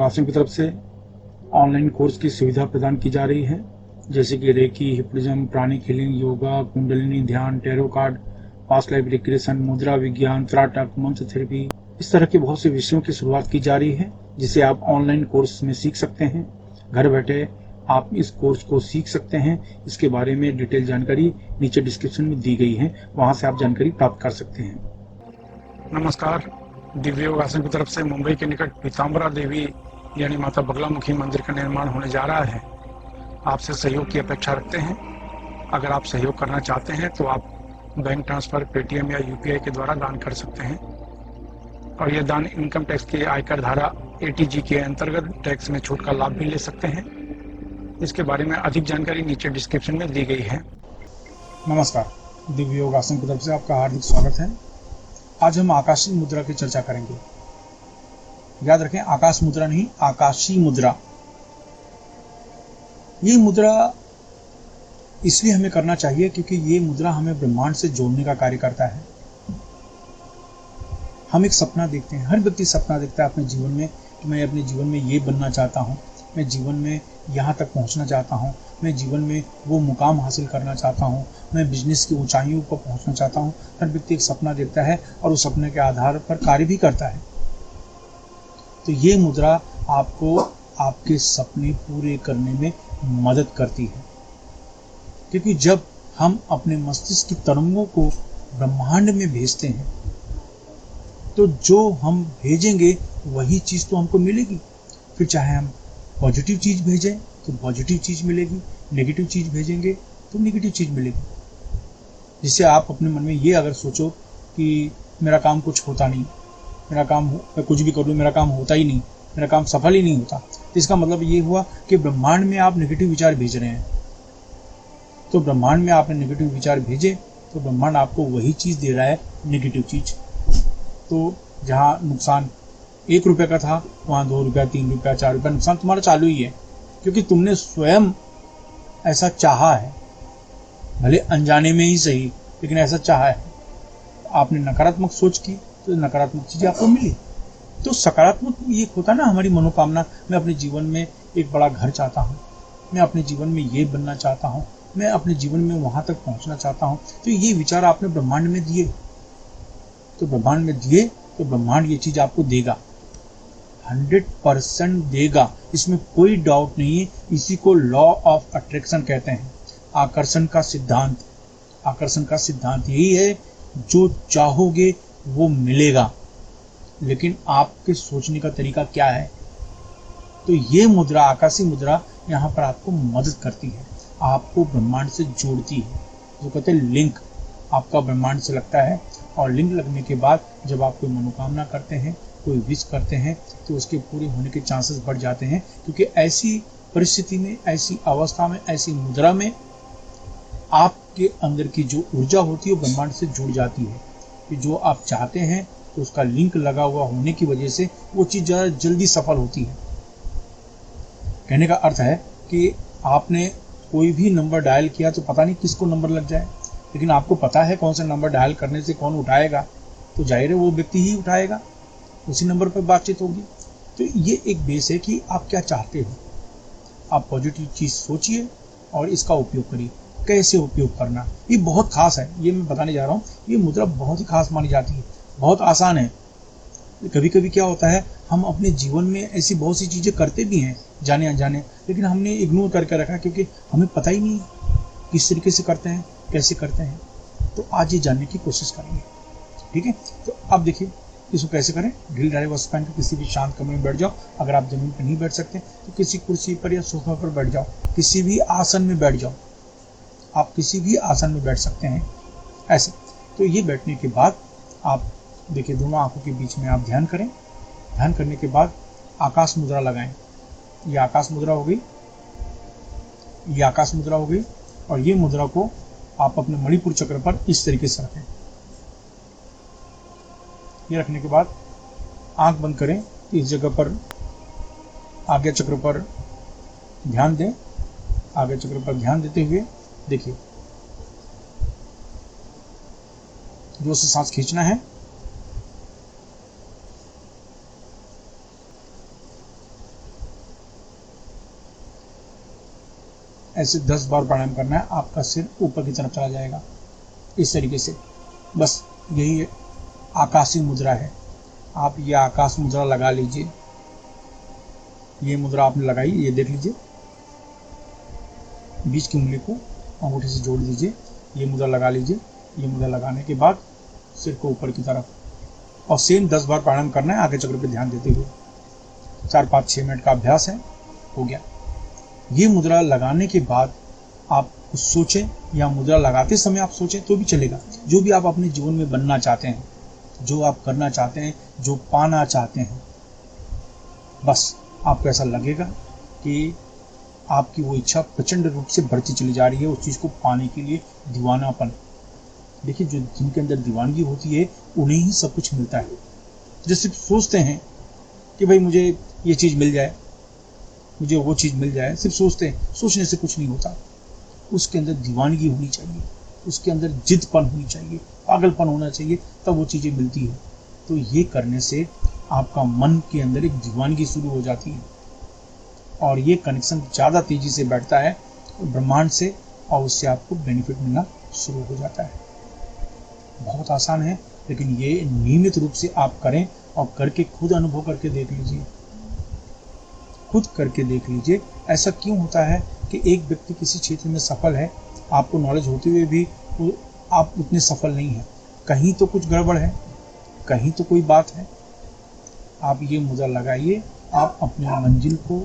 आसन की तरफ से ऑनलाइन कोर्स की सुविधा प्रदान की जा रही है, जैसे कि reiki, hypnotism, pranic healing, yoga, kundalini ध्यान, tarot card, past life regression, मुद्रा विज्ञान, त्राटक, मंत्र थेरेपी। इस तरह के बहुत से विषयों की शुरुआत की जा रही है जिसे आप ऑनलाइन कोर्स में सीख सकते हैं। घर बैठे आप इस कोर्स को सीख सकते हैं। इसके बारे में डिटेल जानकारी नीचे डिस्क्रिप्शन में दी गई है, वहां से आप जानकारी प्राप्त कर सकते हैं। नमस्कार। दिव्य योगासन की तरफ से मुंबई के निकट पीताम्बरा देवी यानी माता बगलामुखी मंदिर का निर्माण होने जा रहा है। आपसे सहयोग की अपेक्षा रखते हैं। अगर आप सहयोग करना चाहते हैं तो आप बैंक ट्रांसफर, पेटीएम या यूपीआई के द्वारा दान कर सकते हैं और यह दान इनकम टैक्स के आयकर धारा एटीजी के अंतर्गत टैक्स में छूट का लाभ भी ले सकते हैं। इसके बारे में अधिक जानकारी नीचे डिस्क्रिप्शन में दी गई है। नमस्कार। दिव्य योगासन की तरफ से आपका हार्दिक स्वागत है। आज हम आकाशीय मुद्रा की चर्चा करेंगे। याद रखें, आकाश मुद्रा नहीं, आकाशीय मुद्रा। ये मुद्रा इसलिए हमें करना चाहिए क्योंकि ये मुद्रा हमें ब्रह्मांड से जोड़ने का कार्य करता है। हम एक सपना देखते हैं, हर व्यक्ति सपना देखता है अपने जीवन में कि मैं अपने जीवन में ये बनना चाहता हूँ, मैं जीवन में यहाँ तक पहुँचना चाहता हूँ, मैं जीवन में वो मुकाम हासिल करना चाहता हूँ, मैं बिजनेस की ऊंचाइयों पर पहुँचना चाहता हूँ। हर व्यक्ति एक सपना देखता है और उस सपने के आधार पर कार्य भी करता है। तो ये मुद्रा आपको आपके सपने पूरे करने में मदद करती है, क्योंकि जब हम अपने मस्तिष्क की तरंगों को ब्रह्मांड में भेजते हैं तो जो हम भेजेंगे वही चीज़ तो हमको मिलेगी। फिर चाहे हम पॉजिटिव चीज़ भेजें तो पॉजिटिव चीज़ मिलेगी, नेगेटिव चीज़ भेजेंगे तो नेगेटिव चीज़ मिलेगी। जिससे आप अपने मन में ये अगर सोचो कि मेरा काम कुछ होता नहीं, मेरा काम मैं कुछ भी करूँ मेरा काम होता ही नहीं, मेरा काम सफल ही नहीं होता, तो इसका मतलब ये हुआ कि ब्रह्मांड में आप नेगेटिव विचार भेज रहे हैं। तो ब्रह्मांड में आपने नेगेटिव विचार भेजे तो ब्रह्मांड आपको वही चीज़ दे रहा है, नेगेटिव चीज़। तो जहाँ नुकसान 1 रुपये का था वहाँ 2 रुपया, 3 रुपया, 4 रुपया नुकसान तुम्हारा चालू ही है, क्योंकि तुमने स्वयं ऐसा चाहा है, भले अनजाने में ही सही, लेकिन ऐसा चाहा है। आपने नकारात्मक सोच की तो नकारात्मक चीज़ें आपको मिली। तो सकारात्मक ये होता है ना हमारी मनोकामना, मैं अपने जीवन में एक बड़ा घर चाहता हूँ, मैं अपने जीवन में ये बनना चाहता हूँ, मैं अपने जीवन में वहाँ तक पहुँचना चाहता हूँ। तो ये विचार आपने ब्रह्मांड में दिए, तो ब्रह्मांड में दिए तो ब्रह्मांड ये चीज़ आपको देगा, 100% देगा, इसमें कोई डाउट नहीं है। इसी को लॉ ऑफ अट्रैक्शन कहते हैं, आकर्षण का सिद्धांत। आकर्षण का सिद्धांत यही है, जो चाहोगे वो मिलेगा, लेकिन आपके सोचने का तरीका क्या है। तो ये मुद्रा, आकाशीय मुद्रा, यहाँ पर आपको मदद करती है, आपको ब्रह्मांड से जोड़ती है। जो कहते हैं लिंक आपका ब्रह्मांड से लगता है, और लिंक लगने के बाद जब आप कोई मनोकामना करते हैं, कोई विश करते हैं, तो उसके पूरे होने के चांसेस बढ़ जाते हैं। क्योंकि ऐसी परिस्थिति में, ऐसी अवस्था में, ऐसी मुद्रा में आपके अंदर की जो ऊर्जा होती है वो ब्रह्मांड से जुड़ जाती है कि जो आप चाहते हैं, तो उसका लिंक लगा हुआ होने की वजह से वो चीज़ ज़्यादा जल्दी सफल होती है। कहने का अर्थ है कि आपने कोई भी नंबर डायल किया तो पता नहीं किसको नंबर लग जाए, लेकिन आपको पता है कौन सा नंबर डायल करने से कौन उठाएगा, तो जाहिर है वो व्यक्ति ही उठाएगा, उसी नंबर पर बातचीत होगी। तो ये एक बेस है कि आप क्या चाहते हो। आप पॉजिटिव चीज़ सोचिए और इसका उपयोग करिए। कैसे उपयोग करना, ये बहुत खास है, ये मैं बताने जा रहा हूँ। ये मुद्रा बहुत ही खास मानी जाती है, बहुत आसान है। कभी कभी क्या होता है, हम अपने जीवन में ऐसी बहुत सी चीज़ें करते भी हैं जाने अनजाने, लेकिन हमने इग्नोर करके रखा क्योंकि हमें पता ही नहीं किस तरीके से करते हैं, कैसे करते हैं। तो आज ये जानने की कोशिश करेंगे, ठीक है। तो अब देखिए इसको कैसे करें। ढील ढाले वस्त्र पहन कर किसी भी शांत कमरे में बैठ जाओ। अगर आप जमीन पर नहीं बैठ सकते तो किसी कुर्सी पर या सोफा पर बैठ जाओ, किसी भी आसन में बैठ जाओ। आप किसी भी आसन में बैठ सकते हैं ऐसे। तो ये बैठने के बाद आप देखिए, दोनों आंखों के बीच में आप ध्यान करें। ध्यान करने के बाद आकाश मुद्रा लगाएं। ये आकाश मुद्रा हो गई, ये आकाश मुद्रा हो गई। और ये मुद्रा को आप अपने मणिपुर चक्र पर इस तरीके से रखें। ये रखने के बाद आंख बंद करें, इस जगह पर आज्ञा चक्र पर ध्यान दें। आज्ञा चक्र पर ध्यान देते हुए देखिए, जोर से सांस खींचना है ऐसे 10 बार प्राणायाम करना है, आपका सिर ऊपर की तरफ चला जाएगा इस तरीके से। बस यही आकाशीय मुद्रा है। आप ये आकाश मुद्रा लगा लीजिए। ये मुद्रा आपने लगाई, ये देख लीजिए, बीच की उंगली को अंगूठे से जोड़ दीजिए, ये मुद्रा लगा लीजिए। ये मुद्रा लगाने के बाद सिर को ऊपर की तरफ, और सेम 10 बार प्राणायाम करना है आगे चक्र पे ध्यान देते हुए। 4-5-6 मिनट का अभ्यास है, हो गया। ये मुद्रा लगाने के बाद आप कुछ सोचें, या मुद्रा लगाते समय आप सोचें तो भी चलेगा। जो भी आप अपने जीवन में बनना चाहते हैं, जो आप करना चाहते हैं, जो पाना चाहते हैं, बस आपको ऐसा लगेगा कि आपकी वो इच्छा प्रचंड रूप से बढ़ती चली जा रही है उस चीज़ को पाने के लिए। दीवानापन, देखिए जो जिनके अंदर दीवानगी होती है उन्हें ही सब कुछ मिलता है। जो सिर्फ सोचते हैं कि भाई मुझे ये चीज़ मिल जाए, मुझे वो चीज़ मिल जाए, सिर्फ सोचते हैं, सोचने से कुछ नहीं होता। उसके अंदर दीवानगी होनी चाहिए, उसके अंदर जिद्दपन होनी चाहिए, पागलपन होना चाहिए, तब वो चीज़ें मिलती है। तो ये करने से आपका मन के अंदर एक दीवानगी शुरू हो जाती है, और ये कनेक्शन ज़्यादा तेज़ी से बैठता है ब्रह्मांड से, और उससे आपको बेनिफिट मिलना शुरू हो जाता है। बहुत आसान है, लेकिन ये नियमित रूप से आप करें, और करके खुद अनुभव करके देख लीजिए। खुद करके देख लीजिए ऐसा क्यों होता है कि एक व्यक्ति किसी क्षेत्र में सफल है, आपको नॉलेज होते हुए भी आप उतने सफल नहीं हैं। कहीं तो कुछ गड़बड़ है, कहीं तो कोई बात है। आप ये मुद्रा लगाइए, आप अपनी मंजिल को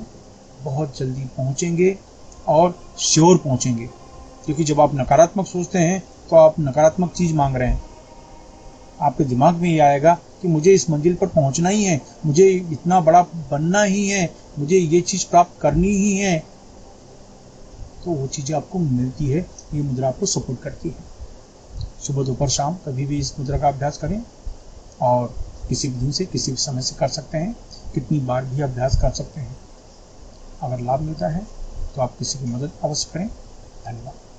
बहुत जल्दी पहुंचेंगे, और श्योर पहुंचेंगे। क्योंकि जब आप नकारात्मक सोचते हैं तो आप नकारात्मक चीज़ मांग रहे हैं। आपके दिमाग में ये आएगा कि मुझे इस मंजिल पर पहुंचना ही है, मुझे इतना बड़ा बनना ही है, मुझे ये चीज़ प्राप्त करनी ही है। तो वो चीज़ें आपको मिलती है, ये मुद्रा आपको सपोर्ट करती है। सुबह दोपहर शाम कभी भी इस मुद्रा का अभ्यास करें, और किसी भी दिन से किसी भी समय से कर सकते हैं, कितनी बार भी अभ्यास कर सकते हैं। अगर लाभ मिलता है तो आप किसी की मदद अवश्य करें। धन्यवाद।